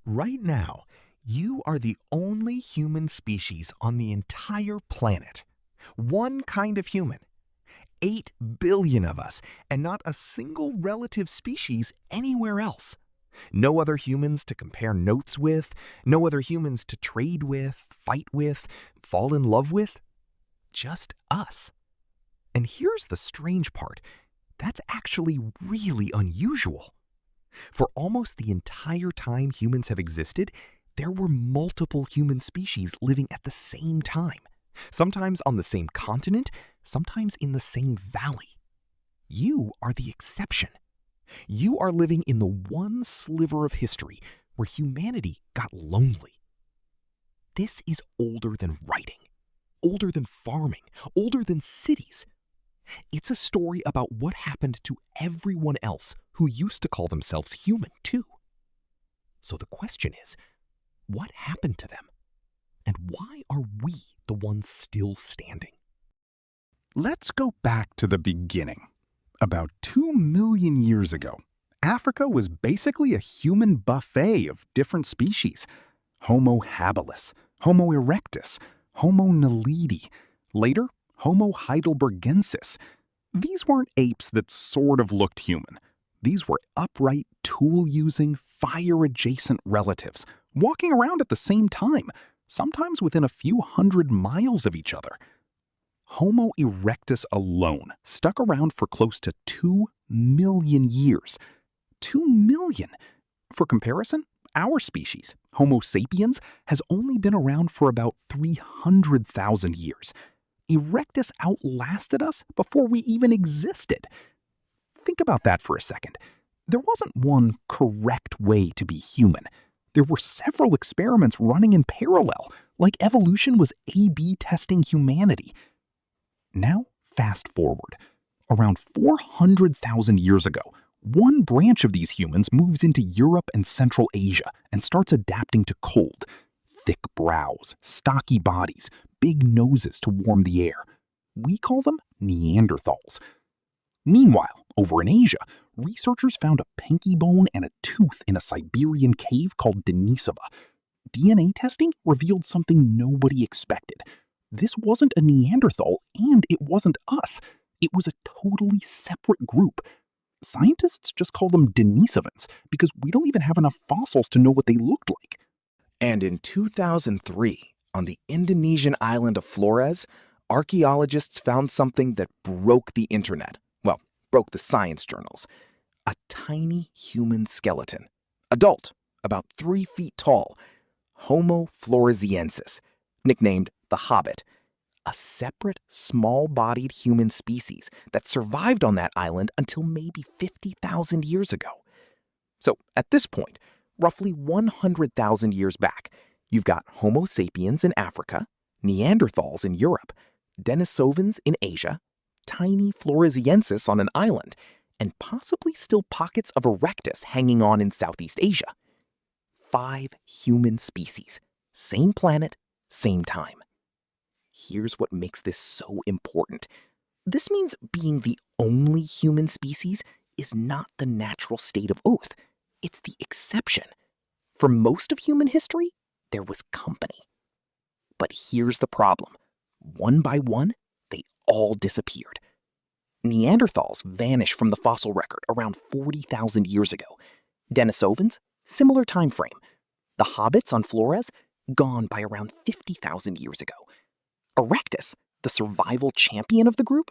Right now, you are the only human species on the entire planet. One kind of human. 8 billion of us, and not a single relative species anywhere else. No other humans to compare notes with, no other humans to trade with, fight with, fall in love with. Just us. And here's the strange part. That's actually really unusual. For almost the entire time humans have existed, there were multiple human species living at the same time, sometimes on the same continent, sometimes in the same valley. You are the exception. You are living in the one sliver of history where humanity got lonely. This is older than writing, older than farming, older than cities. It's a story about what happened to everyone else who used to call themselves human, too. So the question is, what happened to them? And why are we the ones still standing? Let's go back to the beginning. About 2 million years ago, Africa was basically a human buffet of different species. Homo habilis, Homo erectus, Homo naledi, later Homo heidelbergensis. These weren't apes that sort of looked human. These were upright, tool-using, fire-adjacent relatives, walking around at the same time, sometimes within a few hundred miles of each other. Homo erectus alone stuck around for close to 2 million years. 2 million! For comparison, our species, Homo sapiens, has only been around for about 300,000 years. Erectus outlasted us before we even existed. Think about that for a second. There wasn't one correct way to be human. There were several experiments running in parallel, like evolution was A/B testing humanity. Now, fast forward. Around 400,000 years ago, one branch of these humans moves into Europe and Central Asia and starts adapting to cold. Thick brows, stocky bodies, big noses to warm the air. We call them Neanderthals. Meanwhile, over in Asia, researchers found a pinky bone and a tooth in a Siberian cave called Denisova. DNA testing revealed something nobody expected. This wasn't a Neanderthal, and it wasn't us. It was a totally separate group. Scientists just call them Denisovans because we don't even have enough fossils to know what they looked like. And in 2003, on the Indonesian island of Flores, archaeologists found something that broke the internet. Well, broke the science journals. A tiny human skeleton. Adult, about 3 feet tall. Homo floresiensis, nicknamed the Hobbit. A separate, small-bodied human species that survived on that island until maybe 50,000 years ago. So, at this point, roughly 100,000 years back, you've got Homo sapiens in Africa, Neanderthals in Europe, Denisovans in Asia, tiny Floresiensis on an island, and possibly still pockets of erectus hanging on in Southeast Asia. 5 human species, same planet, same time. Here's what makes this so important. This means being the only human species is not the natural state of Earth. It's the exception. For most of human history, there was company. But here's the problem. One by one, they all disappeared. Neanderthals vanished from the fossil record around 40,000 years ago. Denisovans, similar time frame. The Hobbits on Flores, gone by around 50,000 years ago. Erectus, the survival champion of the group,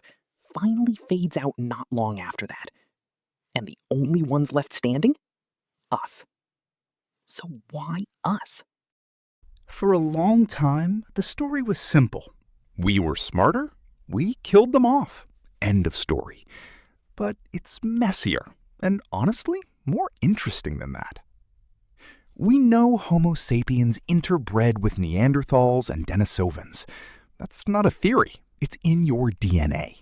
finally fades out not long after that. And the only ones left standing? Us. So why us? For a long time, the story was simple. We were smarter, we killed them off. End of story. But it's messier, and honestly, more interesting than that. We know Homo sapiens interbred with Neanderthals and Denisovans. That's not a theory, it's in your DNA.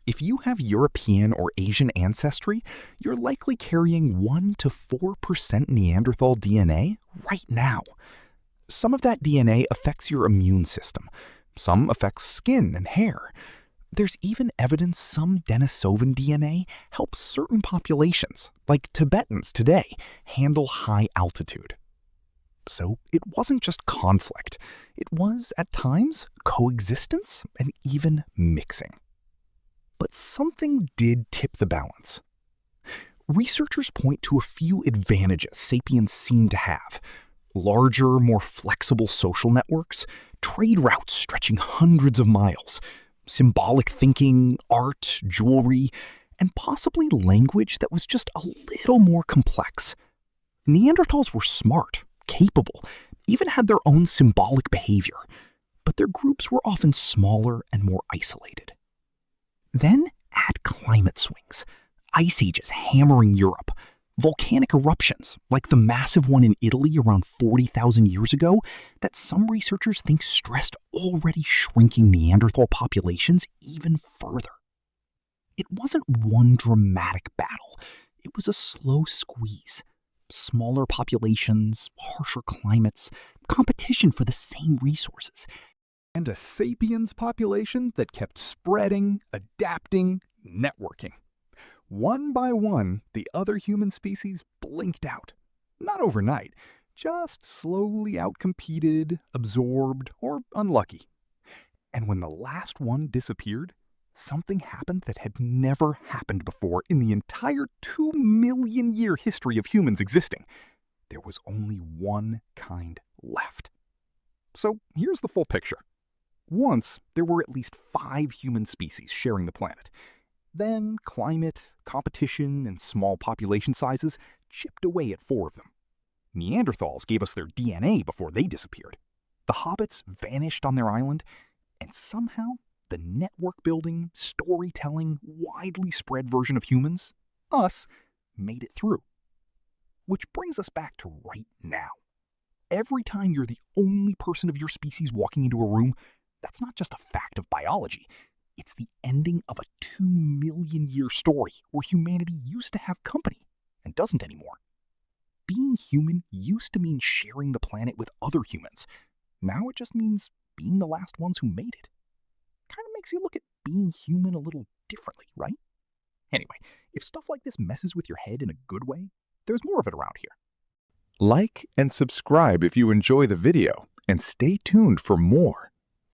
If you have European or Asian ancestry, you're likely carrying 1 to 4% Neanderthal DNA right now. Some of that DNA affects your immune system. Some affects skin and hair. There's even evidence some Denisovan DNA helps certain populations, like Tibetans today, handle high altitude. So it wasn't just conflict. It was, at times, coexistence and even mixing. But something did tip the balance. Researchers point to a few advantages sapiens seem to have. Larger, more flexible social networks, trade routes stretching hundreds of miles, symbolic thinking, art, jewelry, and possibly language that was just a little more complex. Neanderthals were smart, capable, even had their own symbolic behavior, but their groups were often smaller and more isolated. Then add climate swings, ice ages hammering Europe, volcanic eruptions, like the massive one in Italy around 40,000 years ago, that some researchers think stressed already shrinking Neanderthal populations even further. It wasn't one dramatic battle. It was a slow squeeze. Smaller populations, harsher climates, competition for the same resources, And a sapiens population that kept spreading, adapting, networking. One by one, the other human species blinked out. Not overnight, just slowly outcompeted, absorbed, or unlucky. And when the last one disappeared, something happened that had never happened before in the entire 2 million year history of humans existing. There was only one kind left. So here's the full picture. Once, there were at least 5 human species sharing the planet. Then climate, competition, and small population sizes chipped away at 4 of them. Neanderthals gave us their DNA before they disappeared. The Hobbits vanished on their island, and somehow the network-building, storytelling, widely spread version of humans, us, made it through. Which brings us back to right now. Every time you're the only person of your species walking into a room, that's not just a fact of biology. It's the ending of a 2 million year story where humanity used to have company and doesn't anymore. Being human used to mean sharing the planet with other humans. Now it just means being the last ones who made it. Kind of makes you look at being human a little differently, right? Anyway, if stuff like this messes with your head in a good way, there's more of it around here. Like and subscribe if you enjoy the video, and stay tuned for more.